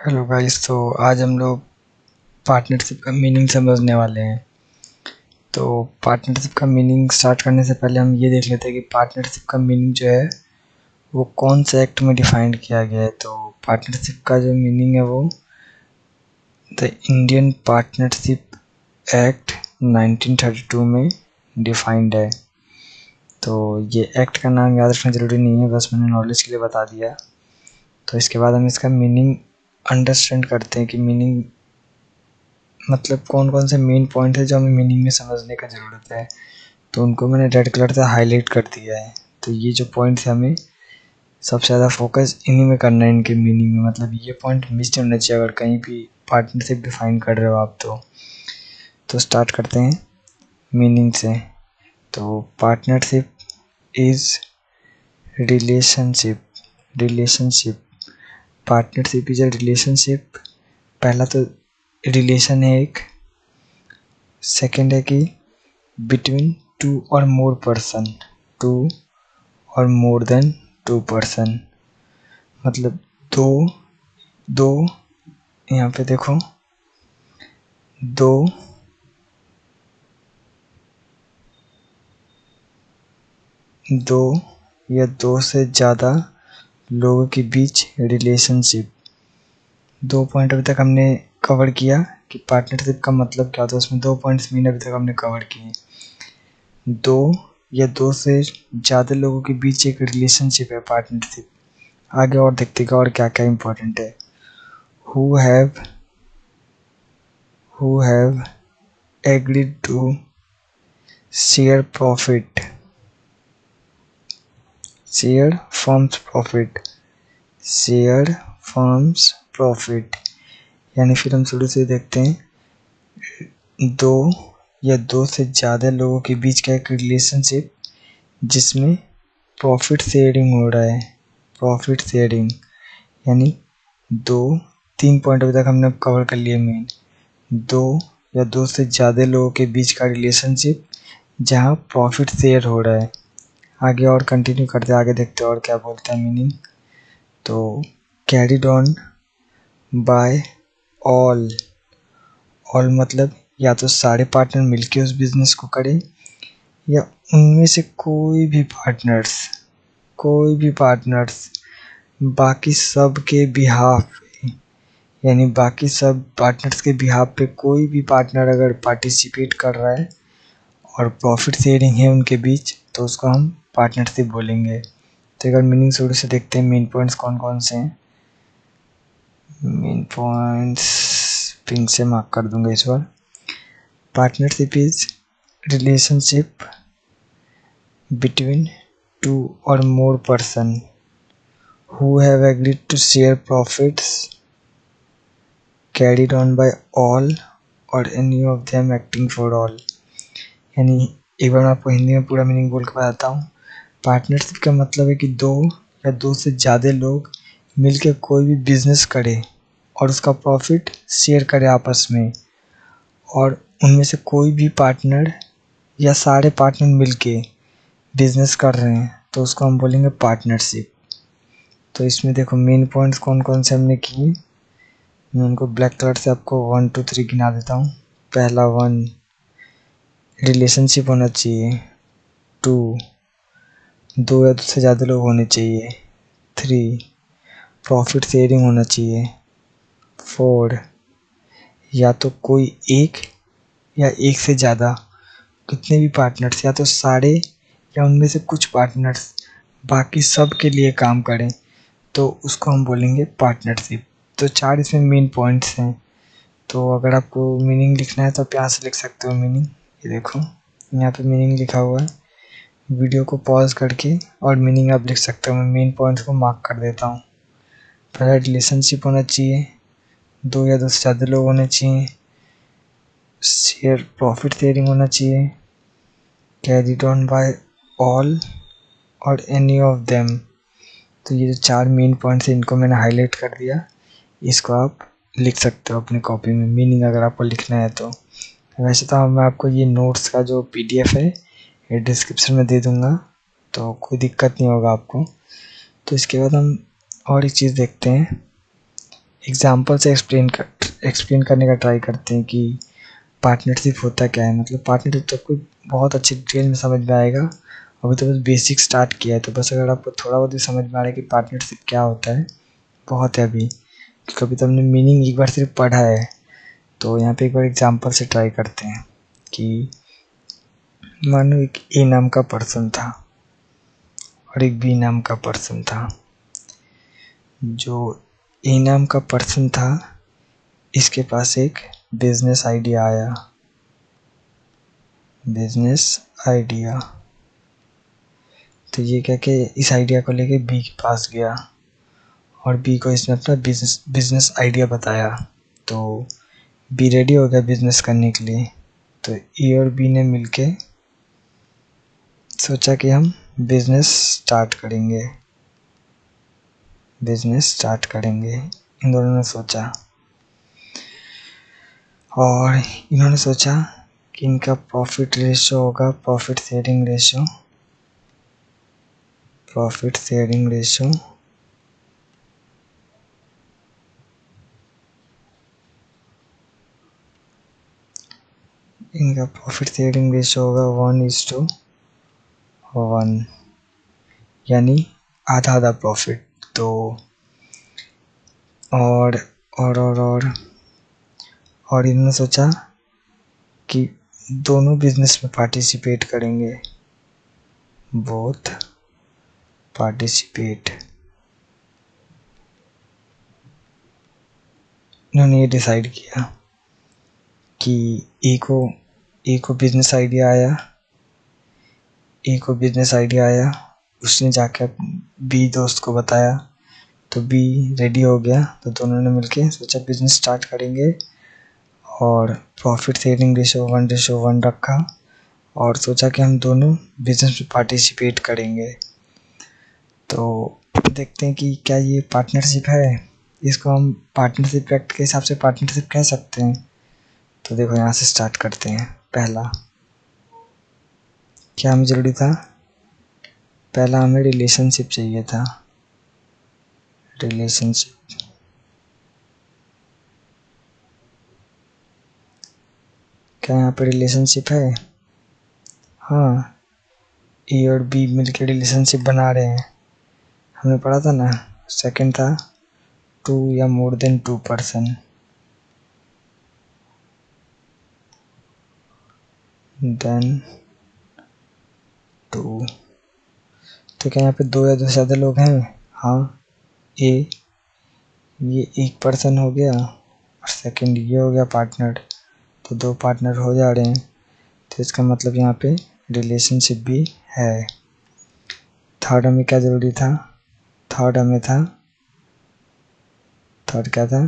Hello guys. तो आज हम लोग पार्टनरशिप का मीनिंग समझने वाले हैं। तो पार्टनरशिप का मीनिंग स्टार्ट करने से पहले हम ये देख लेते हैं कि पार्टनरशिप का मीनिंग जो है वो कौन से एक्ट में डिफाइंड किया गया है। तो पार्टनरशिप का जो मीनिंग है वो द इंडियन पार्टनरशिप एक्ट 1932 में डिफाइंड है। तो ये एक्ट का नाम याद रखना ज़रूरी नहीं है, बस मैंने नॉलेज के लिए बता दिया। तो इसके बाद हम इसका मीनिंग अंडरस्टैंड करते हैं कि मीनिंग मतलब कौन कौन से मेन पॉइंट है जो हमें मीनिंग में समझने का ज़रूरत है। तो उनको मैंने रेड कलर से हाईलाइट कर दिया है। तो ये जो पॉइंट्स है हमें सबसे ज़्यादा फोकस इन्हीं में करना है, इनके मीनिंग में। मतलब ये पॉइंट मिस नहीं होना चाहिए अगर कहीं भी पार्टनरशिप डिफाइन कर रहे हो आप। तो स्टार्ट करते हैं मीनिंग से। तो partnership is relationship. Partnership is a relationship. पहला तो रिलेशन है एक। सेकंड है कि बिटवीन टू और मोर पर्सन, टू और मोर देन टू पर्सन। मतलब दो यहाँ पे देखो, दो या दो से ज़्यादा लोगों के बीच रिलेशनशिप। 2 पॉइंट अभी तक हमने कवर किया कि पार्टनरशिप का मतलब क्या होता है। उसमें 2 पॉइंट्स मीन अभी तक हमने कवर किए। 2 या 2 से ज़्यादा लोगों के बीच एक रिलेशनशिप है पार्टनरशिप। आगे और देखते हैं और क्या क्या इम्पोर्टेंट है। who have agreed to share firm's profit। यानी फिर हम शुरू से देखते हैं, 2 या 2 से ज़्यादा लोगों के बीच का एक रिलेशनशिप जिसमें प्रॉफिट शेयरिंग हो रहा है। प्रॉफिट शेयरिंग यानी 3 पॉइंट अभी तक हमने कवर कर लिए मेन। 2 या 2 से ज़्यादा लोगों के बीच का रिलेशनशिप जहाँ प्रॉफिट शेयर हो रहा है। आगे और कंटिन्यू करते हैं, आगे देखते हैं और क्या बोलता है मीनिंग। तो कैरिड ऑन बाय ऑल मतलब या तो सारे पार्टनर मिलके उस बिजनेस को करें या उनमें से कोई भी पार्टनर्स बाकी सब के बिहाफ, यानी बाकी सब पार्टनर्स के बिहाफ पे कोई भी पार्टनर अगर पार्टिसिपेट कर रहा है और प्रॉफिट शेयरिंग है उनके बीच तो उसको हम पार्टनरशिप बोलेंगे। तो एक बार मीनिंग शुरू से देखते हैं, मेन पॉइंट्स कौन कौन से हैं। मेन पॉइंट्स पिंक से मार्क कर दूंगा इस बार। Partnership is relationship between 2 or more person who have agreed to share profits carried on by all or any of them acting for all। यानी एक बार मैं आपको हिंदी में पूरा मीनिंग बोल के बताता हूँ। पार्टनरशिप का मतलब है कि 2 या 2 से ज़्यादा लोग मिलकर कोई भी बिजनेस करें और उसका प्रॉफिट शेयर करें आपस में, और उनमें से कोई भी पार्टनर या सारे पार्टनर मिलके बिजनेस कर रहे हैं तो उसको हम बोलेंगे पार्टनरशिप। तो इसमें देखो मेन पॉइंट्स कौन कौन से हमने किए। मैं उनको ब्लैक कलर से आपको 1 2 3 गिना देता हूँ। पहला 1 रिलेशनशिप होना चाहिए। 2 2 या 2 से ज़्यादा लोग होने चाहिए। 3 प्रॉफिट शेयरिंग होना चाहिए। 4 या तो कोई एक या एक से ज़्यादा कितने भी पार्टनर्स या तो सारे या उनमें से कुछ पार्टनर्स बाकी सब के लिए काम करें तो उसको हम बोलेंगे पार्टनरशिप। तो 4 इसमें मेन पॉइंट्स हैं। तो अगर आपको मीनिंग लिखना है तो आप यहाँ से लिख सकते हो मीनिंग। ये देखो यहाँ पे मीनिंग लिखा हुआ है, वीडियो को पॉज करके और मीनिंग आप लिख सकते हो। मैं मेन पॉइंट्स को मार्क कर देता हूँ। पहला रिलेशनशिप होना चाहिए, 2 या 2 से ज़्यादा लोग होने चाहिए, प्रॉफिट शेयरिंग होना चाहिए, कैरिड ऑन बाय ऑल और एनी ऑफ देम। तो ये जो 4 मेन पॉइंट्स हैं इनको मैंने हाईलाइट कर दिया। इसको आप लिख सकते हो अपनी कॉपी में मीनिंग अगर आपको लिखना है तो। वैसे तो मैं आपको ये नोट्स का जो PDF है ये डिस्क्रिप्शन में दे दूँगा, तो कोई दिक्कत नहीं होगा आपको। तो इसके बाद हम और एक चीज़ देखते हैं, एग्जाम्पल से एक्सप्लेन करने का ट्राई करते हैं कि पार्टनरशिप होता क्या है। मतलब पार्टनरशिप तो आपको बहुत अच्छी डिटेल में समझ में आएगा, अभी तो बस बेसिक स्टार्ट किया है। तो बस अगर आपको थोड़ा बहुत भी समझ में आ रहा है कि पार्टनरशिप क्या होता है, बहुत है अभी, कभी तो हमने मीनिंग एक बार सिर्फ पढ़ा है। तो यहाँ पे एक बार एग्जाम्पल से ट्राई करते हैं कि मानो एक ए नाम का पर्सन था और एक बी नाम का पर्सन था। जो ए नाम का पर्सन था, इसके पास एक बिजनेस आइडिया आया। बिजनेस आइडिया, तो ये क्या कि इस आइडिया को लेके बी के पास गया और बी को इसने अपना बिजनेस आइडिया बताया। तो बी रेडी हो गया बिजनेस करने के लिए। तो ए और बी ने मिलके सोचा कि हम बिजनेस स्टार्ट करेंगे। इन दोनों ने सोचा, और इन्होंने सोचा कि इनका प्रॉफिट रेशो होगा प्रॉफिट शेयरिंग रेशो। इनका प्रॉफिट शेयरिंग रेशो होगा 1:1, यानी आधा आधा प्रॉफिट। तो और इन्होंने सोचा कि दोनों बिजनेस में पार्टिसिपेट करेंगे, बोथ पार्टिसिपेट। इन्होंने ये डिसाइड किया कि ए को बिजनेस आइडिया आया, उसने जाके बी दोस्त को बताया। तो बी रेडी हो गया। तो दोनों ने मिलके सोचा बिजनेस स्टार्ट करेंगे और प्रॉफिट शेयरिंग रेशो 1:1 रखा और सोचा कि हम दोनों बिजनेस में पार्टिसिपेट करेंगे। तो देखते हैं कि क्या ये पार्टनरशिप है। इसको हम पार्टनरशिप एक्ट के हिसाब से पार्टनरशिप कह सकते हैं। तो देखो यहाँ से स्टार्ट करते हैं। पहला क्या हमें ज़रूरी था, पहला हमें रिलेशनशिप चाहिए था। रिलेशनशिप, क्या यहाँ पे रिलेशनशिप है? हाँ, ए और बी मिलकर रिलेशनशिप बना रहे हैं। हमने पढ़ा था ना, सेकंड था 2 या मोर देन 2 पर्सन। देन 2, तो क्या यहाँ पे 2 या 2 से ज़्यादा लोग हैं? हाँ, ये एक पर्सन हो गया और सेकंड ये हो गया पार्टनर। तो 2 पार्टनर हो जा रहे हैं। तो इसका मतलब यहाँ पे रिलेशनशिप भी है। थर्ड हमें क्या ज़रूरी था? थर्ड क्या था?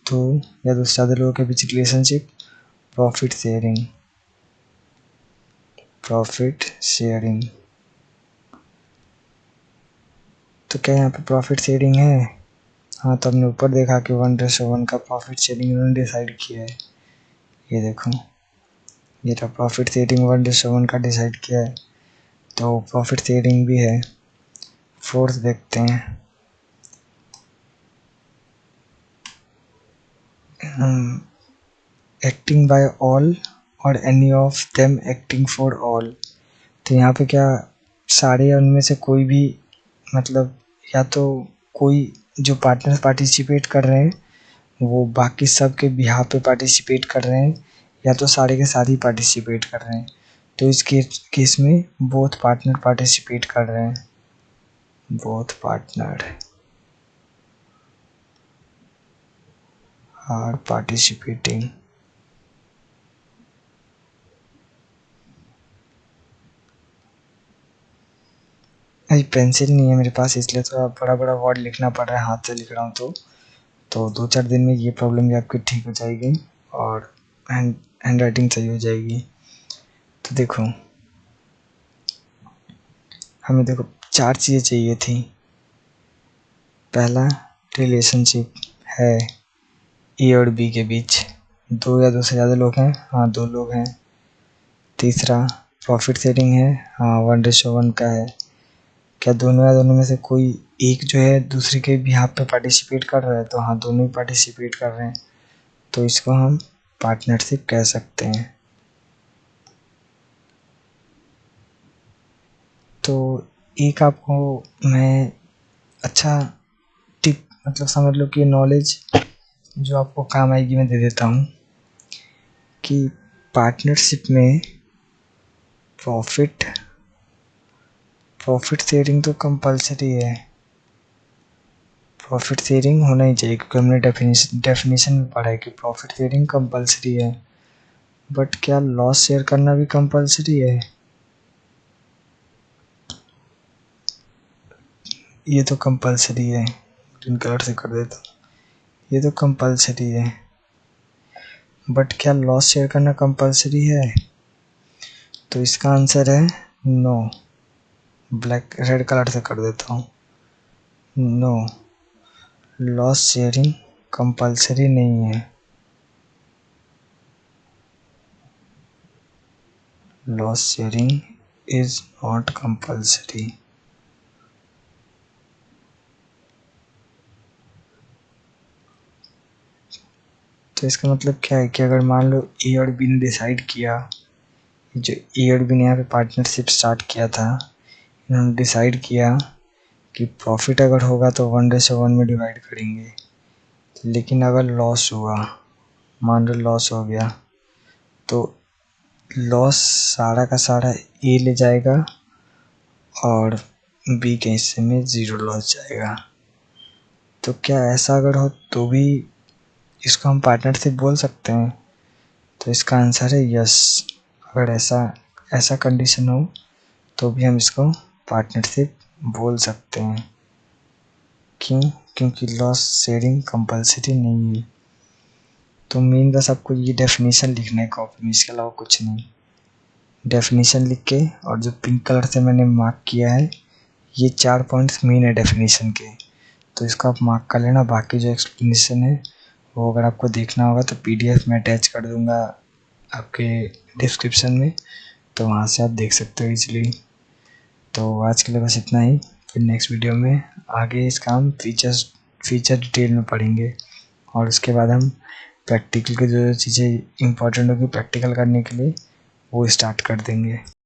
2 या 2 से ज़्यादा लोगों के बीच रिलेशनशिप, प्रॉफिट शेयरिंग। तो क्या यहाँ पे प्रॉफिट शेयरिंग है? हाँ, तो हमने ऊपर देखा कि 1:1 का प्रॉफिट शेयरिंग इन्होंने डिसाइड किया है। ये देखो, ये था प्रॉफिट शेयरिंग 1:1 का डिसाइड किया है। तो प्रॉफिट शेयरिंग भी है। फोर्थ देखते हैं, एक्टिंग बाय ऑल और any of them acting for all. तो यहाँ पे क्या सारे या उनमें से कोई भी, मतलब या तो कोई जो पार्टनर पार्टिसिपेट कर रहे हैं वो बाकी सब के बिहाफ पे पार्टिसिपेट कर रहे हैं, या तो सारे के साथ ही पार्टिसिपेट कर रहे हैं। तो इस केस में बोथ पार्टनर पार्टिसिपेट कर रहे हैं। Both partner are participating. अभी पेंसिल नहीं है मेरे पास, इसलिए थोड़ा बड़ा बड़ा वर्ड लिखना पड़ रहा है, हाथ से लिख रहा हूँ। तो 2-4 दिन में ये प्रॉब्लम भी आपकी ठीक हो जाएगी और हैंड राइटिंग सही हो जाएगी। तो देखो, हमें देखो 4 चीज़ें चाहिए थी। पहला, रिलेशनशिप है ए और बी के बीच, 2 या 2 से ज़्यादा लोग हैं। हाँ, 2 लोग हैं। तीसरा, प्रॉफिट शेयरिंग है। हाँ, 1:1 का है। क्या दोनों या दोनों में से कोई एक जो है दूसरे के बिहाफ पे पार्टिसिपेट कर रहा है? तो हाँ, दोनों ही पार्टिसिपेट कर रहे हैं, तो इसको हम पार्टनरशिप कह सकते हैं। तो एक आपको मैं अच्छा टिप मतलब समझ लो कि नॉलेज जो आपको काम आएगी मैं दे देता हूँ कि पार्टनरशिप में प्रॉफिट शेयरिंग तो कंपलसरी है। प्रॉफिट शेयरिंग होना ही चाहिए क्योंकि हमने डेफिनेशन में पढ़ा है कि प्रॉफिट शेयरिंग कंपलसरी है। बट क्या लॉस शेयर करना भी कंपलसरी है? ये तो कंपलसरी है, ग्रीन कलर से कर देता हूँ। ये तो कंपलसरी है, बट क्या लॉस शेयर करना कंपलसरी है? तो इसका आंसर है नो। रेड कलर से कर देता हूँ। नो, लॉस शेयरिंग कंपलसरी नहीं है। Loss sharing is not compulsory. तो इसका मतलब क्या है कि अगर मान लो ए और बी ने डिसाइड किया, जो ए और बी ने यहाँ पे पार्टनरशिप स्टार्ट किया था, इन्होंने डिसाइड किया कि प्रॉफिट अगर होगा तो 1:1 में डिवाइड करेंगे, लेकिन अगर लॉस हुआ, मान लो लॉस हो गया, तो लॉस सारा का सारा ए ले जाएगा और बी के हिस्से में 0 लॉस जाएगा। तो क्या ऐसा अगर हो तो भी इसको हम पार्टनरशिप बोल सकते हैं? तो इसका आंसर है यस। अगर ऐसा कंडीशन हो तो भी हम इसको पार्टनरशिप बोल सकते हैं। क्यों? क्योंकि लॉस शेयरिंग कंपलसरी नहीं है। तो मेन बस आपको ये डेफिनेशन लिखना है कॉपी में, इसके अलावा कुछ नहीं। डेफिनेशन लिख के, और जो पिंक कलर से मैंने मार्क किया है, ये 4 पॉइंट्स मेन है डेफिनेशन के, तो इसको आप मार्क कर लेना। बाकी जो एक्सप्लेनेशन है वो अगर आपको देखना होगा तो PDF में अटैच कर दूंगा आपके डिस्क्रिप्शन में, तो वहाँ से आप देख सकते हो इजीली। तो आज के लिए बस इतना ही। फिर नेक्स्ट वीडियो में आगे इसका हम फीचर डिटेल में पढ़ेंगे, और उसके बाद हम प्रैक्टिकल की जो चीज़ें इंपॉर्टेंट होगी प्रैक्टिकल करने के लिए वो स्टार्ट कर देंगे।